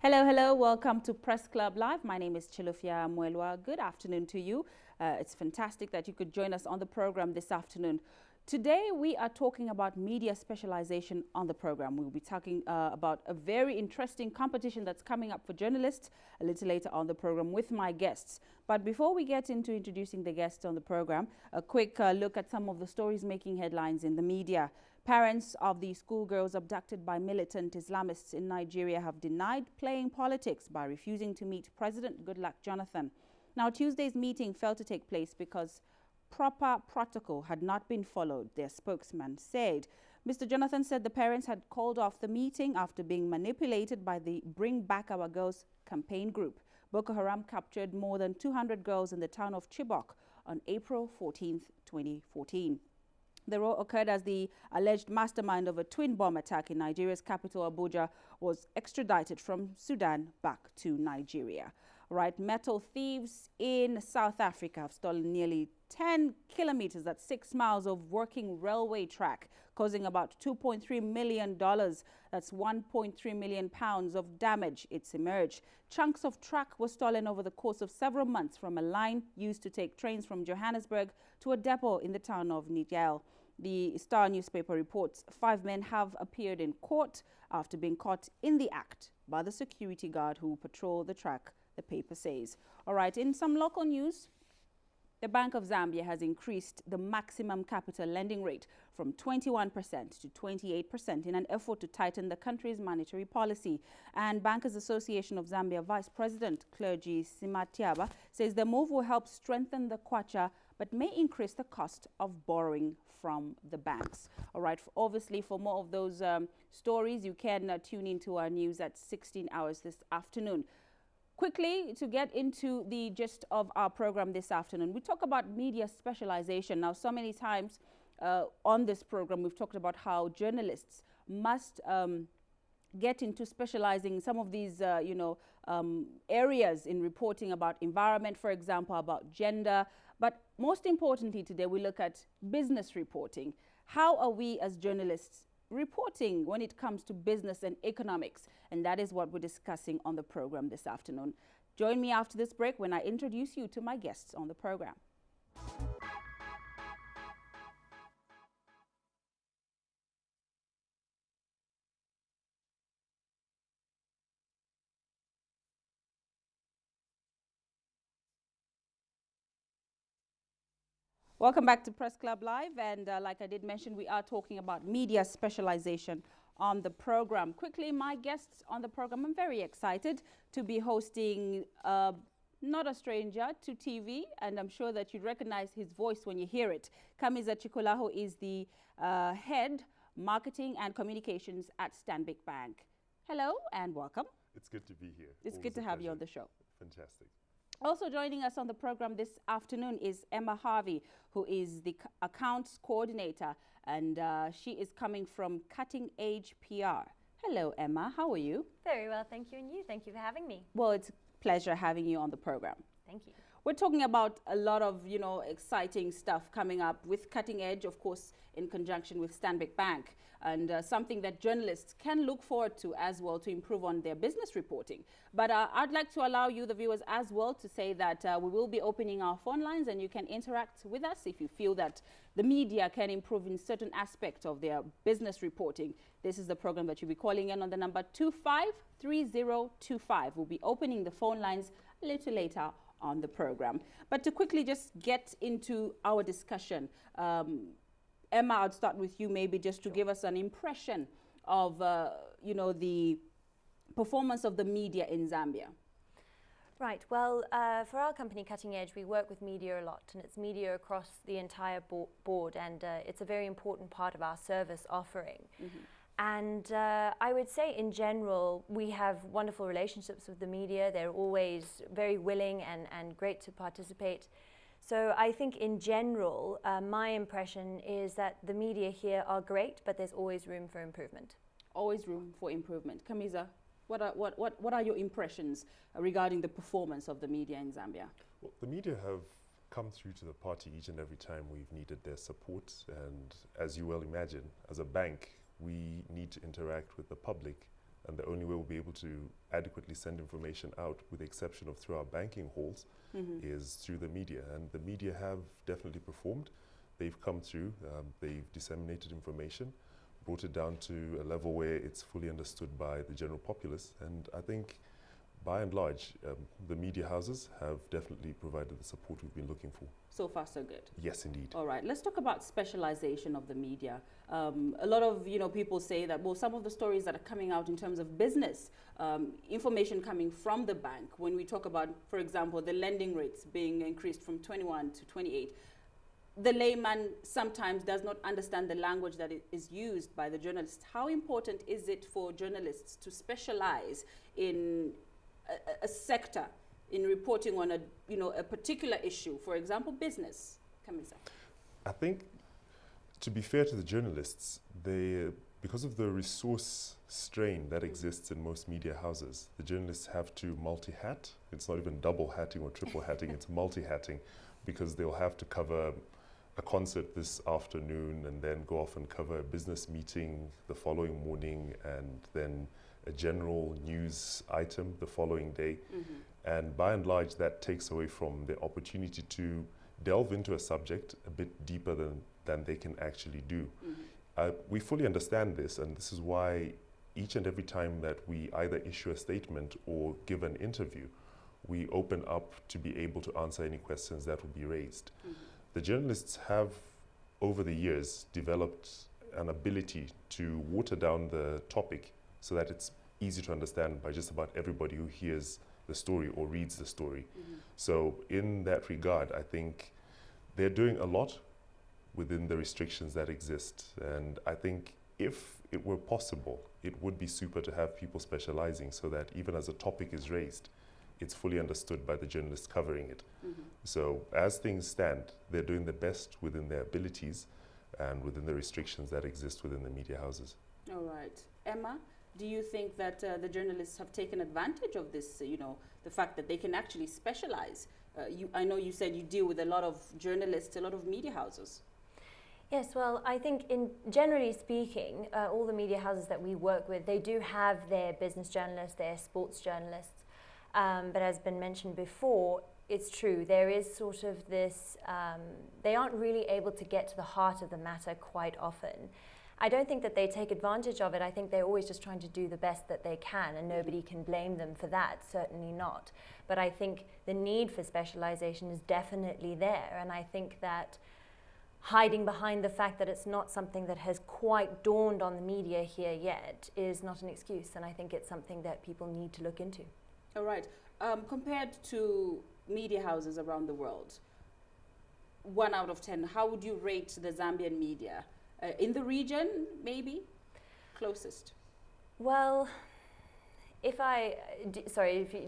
Hello, hello. Welcome to Press Club Live. My name is Chilufia Mwelwa. Good afternoon to you. It's fantastic that you could join us on the program this afternoon. Today, we are talking about media specialization on the program. We'll be talking about a very interesting competition that's coming up for journalists a little later on the program with my guests. But before we get into introducing the guests on the program, a quick look at some of the stories making headlines in the media. Parents of the schoolgirls abducted by militant Islamists in Nigeria have denied playing politics by refusing to meet President Goodluck Jonathan. Now, Tuesday's meeting failed to take place because proper protocol had not been followed, their spokesman said. Mr. Jonathan said the parents had called off the meeting after being manipulated by the Bring Back Our Girls campaign group. Boko Haram captured more than 200 girls in the town of Chibok on April 14, 2014. The row occurred as the alleged mastermind of a twin bomb attack in Nigeria's capital, Abuja, was extradited from Sudan back to Nigeria. Right, metal thieves in South Africa have stolen nearly 10 kilometers, that's 6 miles of working railway track, causing about $2.3 million, that's 1.3 million pounds of damage, it's emerged. Chunks of track were stolen over the course of several months from a line used to take trains from Johannesburg to a depot in the town of Nigel. The Star newspaper reports 5 men have appeared in court after being caught in the act by the security guard who patrolled the track, the paper says. All right, in some local news, the Bank of Zambia has increased the maximum capital lending rate from 21% to 28% in an effort to tighten the country's monetary policy. And Bankers Association of Zambia Vice President Clergy Simatiaba says the move will help strengthen the kwacha but may increase the cost of borrowing from the banks. All right, obviously, for more of those stories, you can tune into our news at 16 hours this afternoon. Quickly, to get into the gist of our program this afternoon, we talk about media specialization. Now, so many times on this program, we've talked about how journalists must get into specializing some of these, areas in reporting about environment, for example, about gender. But most importantly today, we look at business reporting. How are we as journalists reporting when it comes to business and economics? And that is what we're discussing on the program this afternoon. Join me after this break when I introduce you to my guests on the program. Welcome back to Press Club Live, and like I did mention, we are talking about media specialization on the program. Quickly, my guests on the program, I'm very excited to be hosting not a stranger to TV, and I'm sure that you recognize his voice when you hear it. Emma Chikula, who is the head marketing and communications at Stanbic Bank. Hello and welcome. It's good to be here. It's good to have you on the show. Fantastic. Also joining us on the program this afternoon is Emma Harvey, who is the accounts coordinator, and she is coming from Cutting Edge PR. Hello, Emma. How are you? Very well, thank you. And you? Thank you for having me. Well, it's a pleasure having you on the program. Thank you. We're talking about a lot of, exciting stuff coming up with Cutting Edge, of course, in conjunction with Stanbic Bank, and something that journalists can look forward to as well to improve on their business reporting. But I'd like to allow you, the viewers, as well to say that we will be opening our phone lines and you can interact with us if you feel that the media can improve in certain aspects of their business reporting. This is the program that you'll be calling in on the number 253025. We'll be opening the phone lines a little later on the program. But to quickly just get into our discussion, Emma, I'll start with you maybe just to give us an impression of, the performance of the media in Zambia. Right. Well, for our company, Cutting Edge, we work with media a lot, and it's media across the entire board, and it's a very important part of our service offering. Mm-hmm. And I would say in general, we have wonderful relationships with the media. They're always very willing and great to participate. So I think in general, my impression is that the media here are great, but there's always room for improvement. Always room for improvement. Kamiza, what are your impressions regarding the performance of the media in Zambia? Well, the media have come through to the party each and every time we've needed their support. And as you well imagine, as a bank, we need to interact with the public And the only way we'll be able to adequately send information out, with the exception of through our banking halls, is through the media. And the media have definitely performed. They've come through, they've disseminated information, brought it down to a level where it's fully understood by the general populace. And I think, by and large, the media houses have definitely provided the support we've been looking for. So far, so good. Yes, indeed. All right, let's talk about specialization of the media. A lot of people say that, well, some of the stories that are coming out in terms of business, information coming from the bank, when we talk about, for example, the lending rates being increased from 21 to 28, the layman sometimes does not understand the language that is used by the journalists. How important is it for journalists to specialize in a sector, in reporting on a particular issue, for example, business? Kamisa. I think, to be fair to the journalists, because of the resource strain that exists in most media houses, the journalists have to multi-hat. It's not even double hatting or triple hatting, it's multi-hatting, because they'll have to cover a concert this afternoon and then go off and cover a business meeting the following morning, and then a general news item the following day. And by and large, that takes away from the opportunity to delve into a subject a bit deeper than they can actually do. We fully understand this, and this is why each and every time that we either issue a statement or give an interview, we open up to be able to answer any questions that will be raised. The journalists have, over the years, developed an ability to water down the topic so that it's easy to understand by just about everybody who hears the story or reads the story. So in that regard, I think they're doing a lot within the restrictions that exist. And I think if it were possible, it would be super to have people specializing so that even as a topic is raised, it's fully understood by the journalists covering it. So as things stand, they're doing the best within their abilities and within the restrictions that exist within the media houses. All right. Emma, do you think that the journalists have taken advantage of this, the fact that they can actually specialize? I know you said you deal with a lot of journalists, a lot of media houses. Yes, well, I think generally speaking, all the media houses that we work with, they do have their business journalists, their sports journalists. But as been mentioned before, it's true, there is sort of this, they aren't really able to get to the heart of the matter quite often. I don't think that they take advantage of it. I think they're always just trying to do the best that they can, and nobody can blame them for that, certainly not. But I think the need for specialization is definitely there, and I think that hiding behind the fact that it's not something that has quite dawned on the media here yet is not an excuse, and I think it's something that people need to look into. All right. Compared to media houses around the world, 1 out of 10, how would you rate the Zambian media? In the region, maybe? Closest? Well, do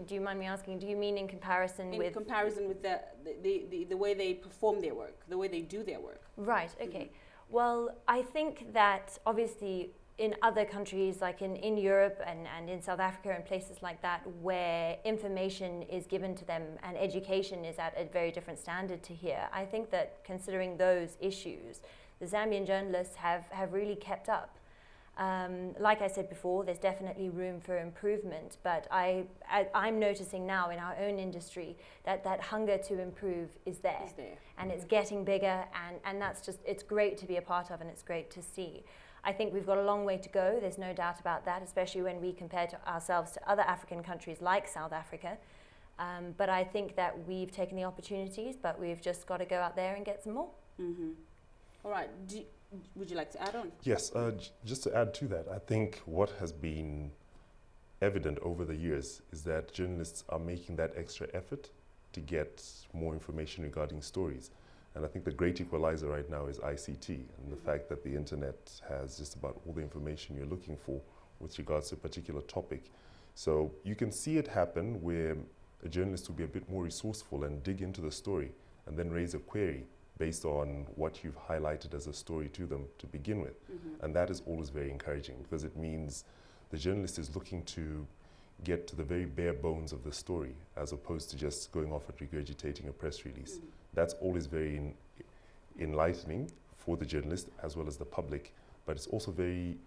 you mind me asking, do you mean in comparison with... In comparison with the way they perform their work, the way they do their work. Right, okay. Well, I think that obviously in other countries, like in Europe and in South Africa and places like that, where information is given to them and education is at a very different standard to here, I think that considering those issues, the Zambian journalists have really kept up. Like I said before, there's definitely room for improvement, but I'm noticing now in our own industry that hunger to improve is there. And it's getting bigger, and that's just, it's great to be a part of, and it's great to see. I think we've got a long way to go, there's no doubt about that, especially when we compare ourselves to other African countries like South Africa. But I think that we've taken the opportunities, but we've just got to go out there and get some more. All right. Would you like to add on? Yes, just to add to that, I think what has been evident over the years is that journalists are making that extra effort to get more information regarding stories. And I think the great equalizer right now is ICT, and the fact that the internet has just about all the information you're looking for with regards to a particular topic. So you can see it happen where a journalist will be a bit more resourceful and dig into the story and then raise a query based on what you've highlighted as a story to them to begin with. And that is always very encouraging, because it means the journalist is looking to get to the very bare bones of the story, as opposed to just going off and regurgitating a press release. That's always very enlightening for the journalist as well as the public, but it's also very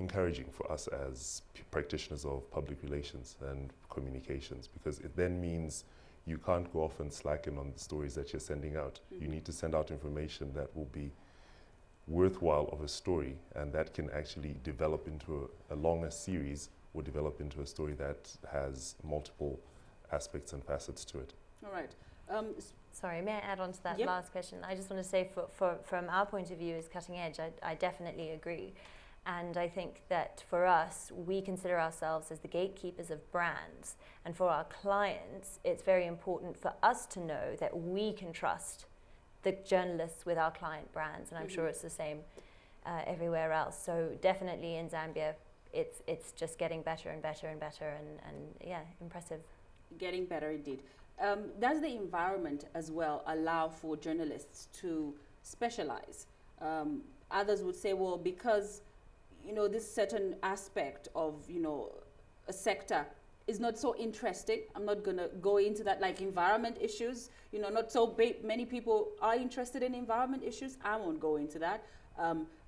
encouraging for us as practitioners of public relations and communications, because it then means you can't go off and slacken on the stories that you're sending out. You need to send out information that will be worthwhile of a story, and that can actually develop into a longer series or develop into a story that has multiple aspects and facets to it. All right. Sorry, may I add on to that Yep. last question? I just want to say from our point of view as Cutting Edge, I definitely agree. And I think that for us, we consider ourselves as the gatekeepers of brands. And for our clients, it's very important for us to know that we can trust the journalists with our client brands. And I'm sure it's the same everywhere else. So definitely in Zambia, it's just getting better and better and better, and yeah, impressive. Getting better indeed. Does the environment as well allow for journalists to specialize? Others would say, well, because this certain aspect of a sector is not so interesting, I'm not going to go into that, like environment issues. Not so many people are interested in environment issues. I won't go into that.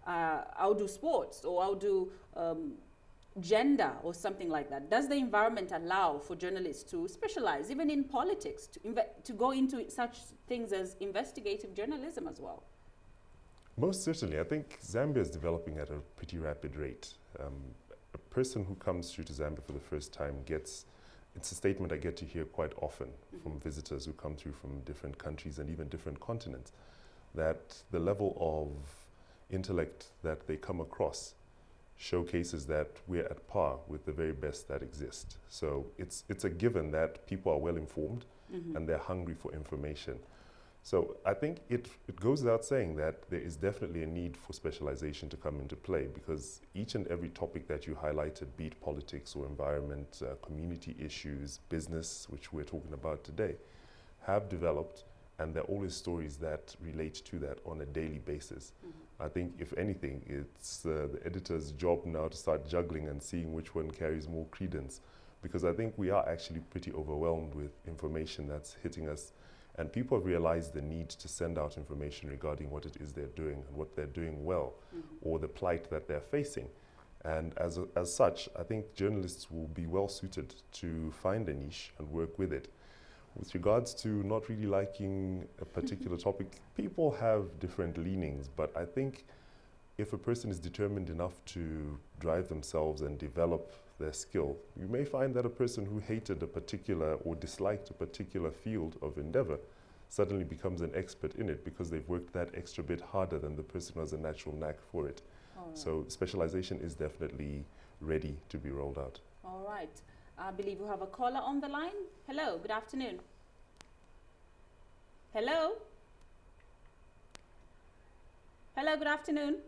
I'll do sports, or I'll do gender or something like that. Does the environment allow for journalists to specialize, even in politics, to go into such things as investigative journalism as well? Most certainly. I think Zambia is developing at a pretty rapid rate. A person who comes through to Zambia for the first time it's a statement I get to hear quite often from visitors who come through from different countries and even different continents, that the level of intellect that they come across showcases that we're at par with the very best that exist. So it's a given that people are well informed and they're hungry for information. So I think it goes without saying that there is definitely a need for specialization to come into play, because each and every topic that you highlighted, be it politics or environment, community issues, business, which we're talking about today, have developed, and there are always stories that relate to that on a daily basis. I think, if anything, it's the editor's job now to start juggling and seeing which one carries more credence, because I think we are actually pretty overwhelmed with information that's hitting us. And people have realized the need to send out information regarding what it is they're doing and what they're doing well, or the plight that they're facing. And as such, I think journalists will be well suited to find a niche and work with it. With regards to not really liking a particular topic, people have different leanings, but I think if a person is determined enough to drive themselves and develop their skill, you may find that a person who hated a particular or disliked a particular field of endeavor suddenly becomes an expert in it, because they've worked that extra bit harder than the person who has a natural knack for it. Right. So specialization is definitely ready to be rolled out. All right. I believe we have a caller on the line. Hello, good afternoon. Hello? Hello, good afternoon.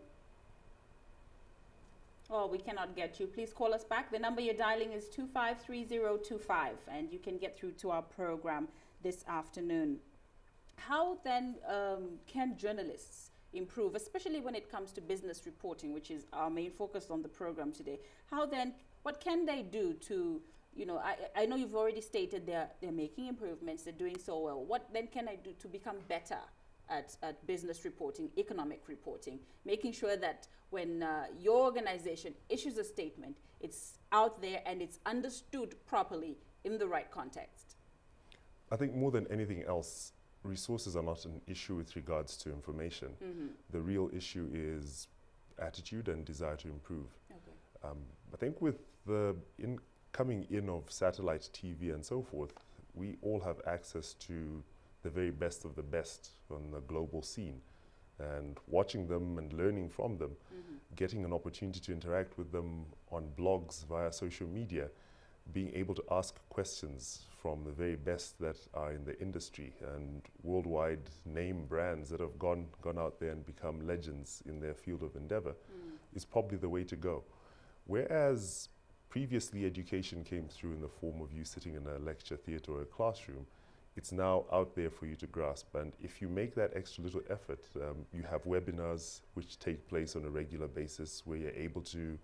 Oh, we cannot get you. Please call us back. The number you're dialing is 253025, and you can get through to our program this afternoon. How then can journalists improve, especially when it comes to business reporting, which is our main focus on the program today? How then, what can they do to, I know you've already stated they're making improvements, they're doing so well. What then can I do to become better at business reporting, economic reporting, making sure that when your organization issues a statement, it's out there and it's understood properly in the right context? I think more than anything else, resources are not an issue with regards to information. The real issue is attitude and desire to improve. Okay. I think with the coming in of satellite TV and so forth, we all have access to the very best of the best on the global scene, and watching them and learning from them, getting an opportunity to interact with them on blogs, via social media, being able to ask questions from the very best that are in the industry and worldwide name brands that have gone out there and become legends in their field of endeavor is probably the way to go. Whereas previously education came through in the form of you sitting in a lecture theatre or a classroom, it's now out there for you to grasp. And if you make that extra little effort, you have webinars which take place on a regular basis where you're able to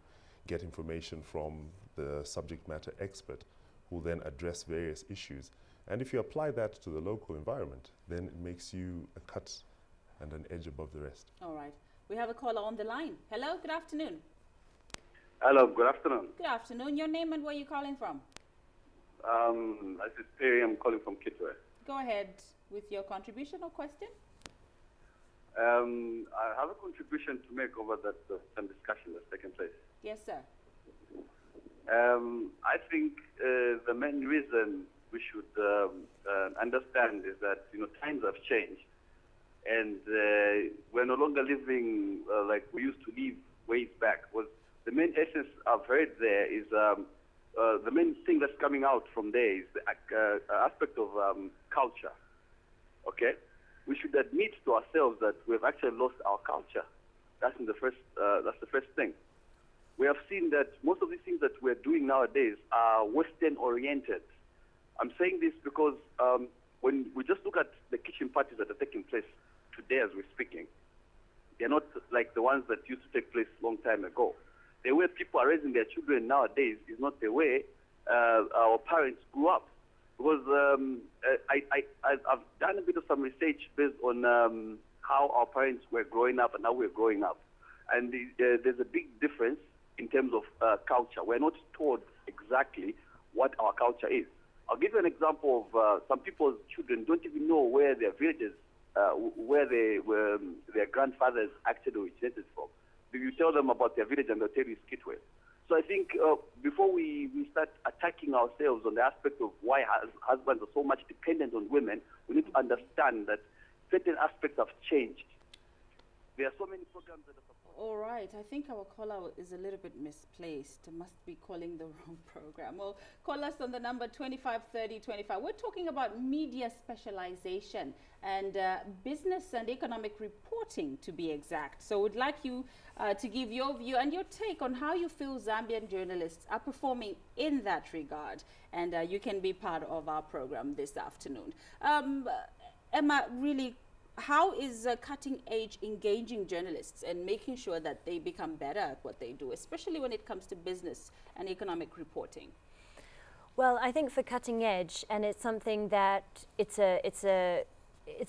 get information from the subject matter expert who will then address various issues. And if you apply that to the local environment, then it makes you a cut and an edge above the rest. All right. We have a caller on the line. Hello, good afternoon. Hello, good afternoon. Good afternoon. Your name and where you calling from? This is Perry. I'm calling from Kitwe. Go ahead with your contribution or question. I have a contribution to make over that some discussion that's taken place. Yes, sir. I think the main reason we should understand is that times have changed, and we're no longer living like we used to live ways back. Was the main essence I've heard there is the main thing that's coming out from there is the aspect of culture. Okay, we should admit to ourselves that we've actually lost our culture. That's the first thing. We have seen that most of these things that we're doing nowadays are Western-oriented. I'm saying this because when we just look at the kitchen parties that are taking place today as we're speaking, they're not like the ones that used to take place a long time ago. The way people are raising their children nowadays is not the way our parents grew up. Because I've done a bit of some research based on how our parents were growing up and how we're growing up. And there's a big difference in terms of culture. We're not told exactly what our culture is. I'll give you an example of some people's children don't even know where their villages, where their grandfathers actually originated from. If you tell them about their village and they'll tell you it's Kitwe. So I think before we start attacking ourselves on the aspect of why husbands are so much dependent on women, we need to understand that certain aspects have changed. There are so many programs that are supported. All right, I think our caller is a little bit misplaced. Must be calling the wrong program. Well, call us on the number 253025. We're talking about media specialization and business and economic reporting, to be exact. So we'd like you to give your view and your take on how you feel Zambian journalists are performing in that regard. And you can be part of our program this afternoon. Emma, really, how is Cutting Edge engaging journalists and making sure that they become better at what they do, especially when it comes to business and economic reporting? Well, I think for Cutting Edge, and it's something that it's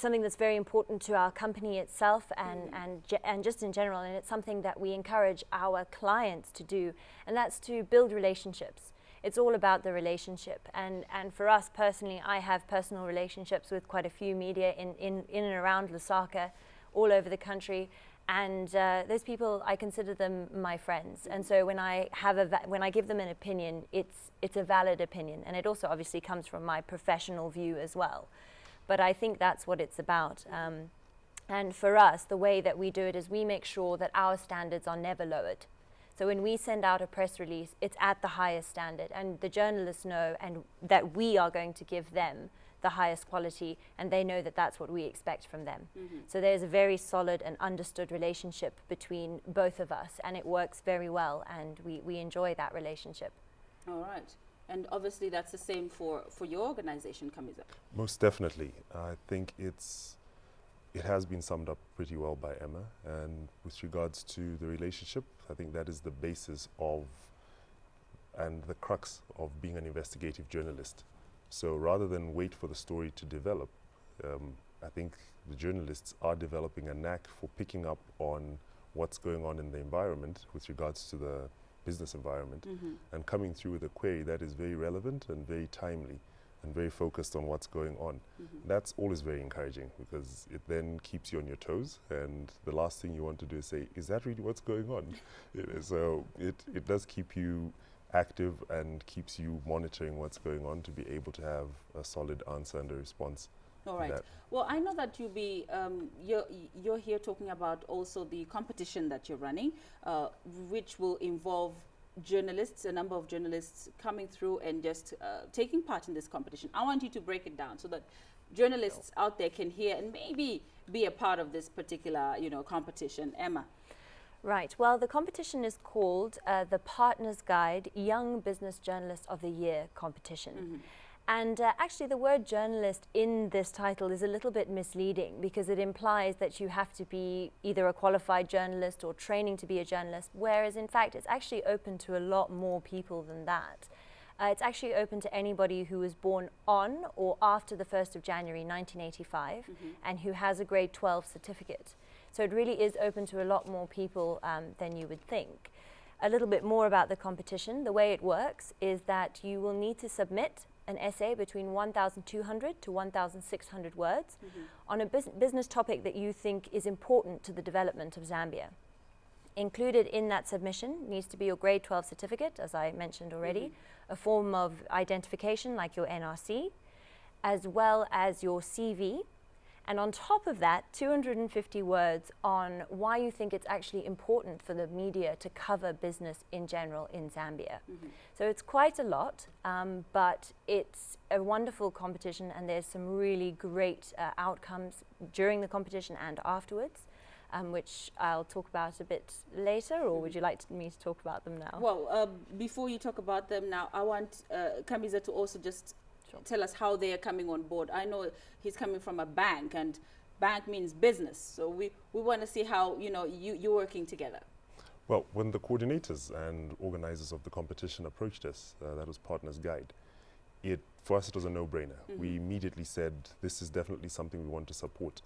something that's very important to our company itself and just in general, and it's something that we encourage our clients to do, and that's to build relationships. It's all about the relationship, and for us personally, I have personal relationships with quite a few media in and around Lusaka, all over the country, and those people, I consider them my friends. And so when I give them an opinion, it's a valid opinion, and it also obviously comes from my professional view as well. But I think that's what it's about. And for us, the way that we do it is we make sure that our standards are never lowered. So when we send out a press release, it's at the highest standard, and the journalists know and that we are going to give them the highest quality, and they know that that's what we expect from them. So there's a very solid and understood relationship between both of us, and it works very well, and we enjoy that relationship. All right. And obviously that's the same for your organization, Kamiza. Most definitely. I think it has been summed up pretty well by Emma, and with regards to the relationship, I think that is the basis of and the crux of being an investigative journalist. So rather than wait for the story to develop, I think the journalists are developing a knack for picking up on what's going on in the environment with regards to the business environment and coming through with a query that is very relevant and very timely and very focused on what's going on. That's always very encouraging, because it then keeps you on your toes, and the last thing you want to do is say, is that really what's going on? So it does keep you active and keeps you monitoring what's going on to be able to have a solid answer and a response. All right. Well, I know that you're here talking about also the competition that you're running, which will involve journalists, a number of journalists coming through and just taking part in this competition. I want you to break it down so that journalists out there can hear and maybe be a part of this particular, competition. Emma. Right. Well, the competition is called the Partners Guide Young Business Journalist of the Year competition. And actually the word journalist in this title is a little bit misleading, because it implies that you have to be either a qualified journalist or training to be a journalist, whereas in fact it's actually open to a lot more people than that. It's actually open to anybody who was born on or after the 1st of January 1985 and who has a grade 12 certificate. So it really is open to a lot more people than you would think. a little bit more about the competition, the way it works is that you will need to submit an essay between 1,200 to 1,600 words on a business topic that you think is important to the development of Zambia. Included in that submission needs to be your grade 12 certificate, as I mentioned already, a form of identification like your NRC, as well as your CV. And on top of that, 250 words on why you think it's actually important for the media to cover business in general in Zambia. So it's quite a lot, but it's a wonderful competition, and there's some really great outcomes during the competition and afterwards, which I'll talk about a bit later, or would you like me to talk about them now? Well, before you talk about them now, I want Kamiza to also just tell us how they are coming on board. I know he's coming from a bank, and bank means business. So we want to see how, you're working together. Well, when the coordinators and organizers of the competition approached us, that was Partners Guide, for us it was a no-brainer. We immediately said, this is definitely something we want to support.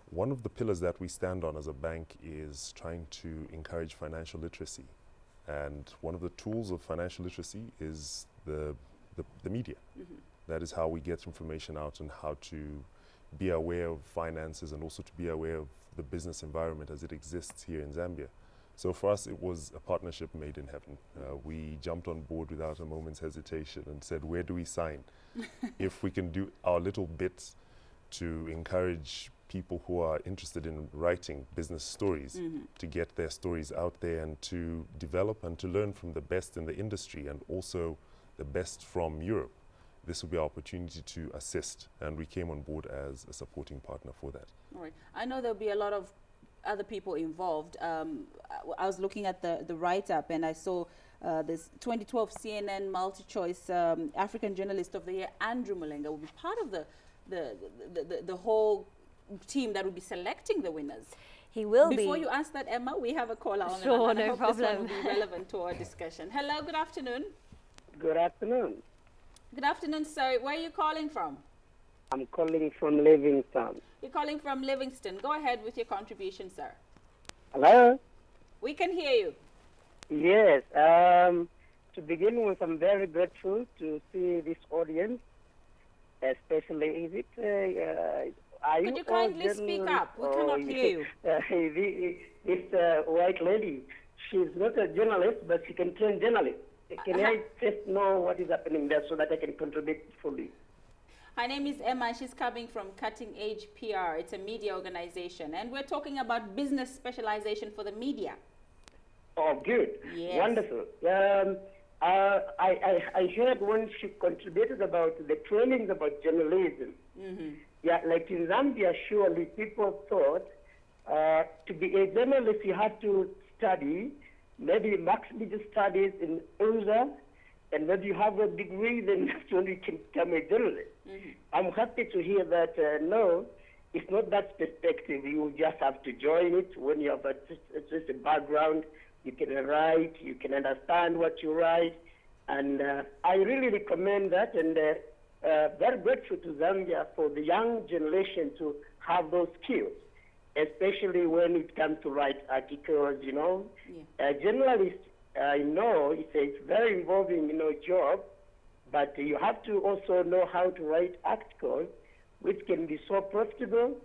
One of the pillars that we stand on as a bank is trying to encourage financial literacy. And one of the tools of financial literacy is the media. That is how we get information out and how to be aware of finances and also to be aware of the business environment as it exists here in Zambia. So for us, it was a partnership made in heaven. We jumped on board without a moment's hesitation and said, where do we sign? If we can do our little bit to encourage people who are interested in writing business stories to get their stories out there and to develop and to learn from the best in the industry and also the best from Europe, this will be our opportunity to assist, and we came on board as a supporting partner for that. All right. I know there'll be a lot of other people involved. I was looking at the write-up, and I saw this 2012 CNN Multi-Choice African Journalist of the Year, Andrew Mulenga, will be part of the whole team that will be selecting the winners. He will be. Before you ask that, Emma, we have a caller on. Sure, and I no hope problem. This one will be relevant to our discussion. Hello, good afternoon. Good afternoon. Good afternoon, sir. Where are you calling from? I'm calling from Livingston. You're calling from Livingston. Go ahead with your contribution, sir. Hello? We can hear you. Yes. To begin with, I'm very grateful to see this audience, especially, is it... Could you kindly speak up? We cannot hear you. This white lady, she's not a journalist, but she can train journalists. Can I just know what is happening there so that I can contribute fully? Her name is Emma. She's coming from Cutting Edge PR. It's a media organization. And we're talking about business specialization for the media. Oh, good. Yes. Wonderful. I heard when she contributed about the trainings about journalism. Yeah, like in Zambia, surely people thought to be a journalist you had to study, maybe max media studies in UNZA, and maybe you have a degree, then actually you can become a journalist. I'm happy to hear that, no, it's not that perspective. You just have to join it when you have just a background. You can write, you can understand what you write, and I really recommend that, and very grateful to Zambia for the young generation to have those skills, especially when it comes to write articles, Journalists, I know it's very involving, job, but you have to also know how to write articles, which can be so profitable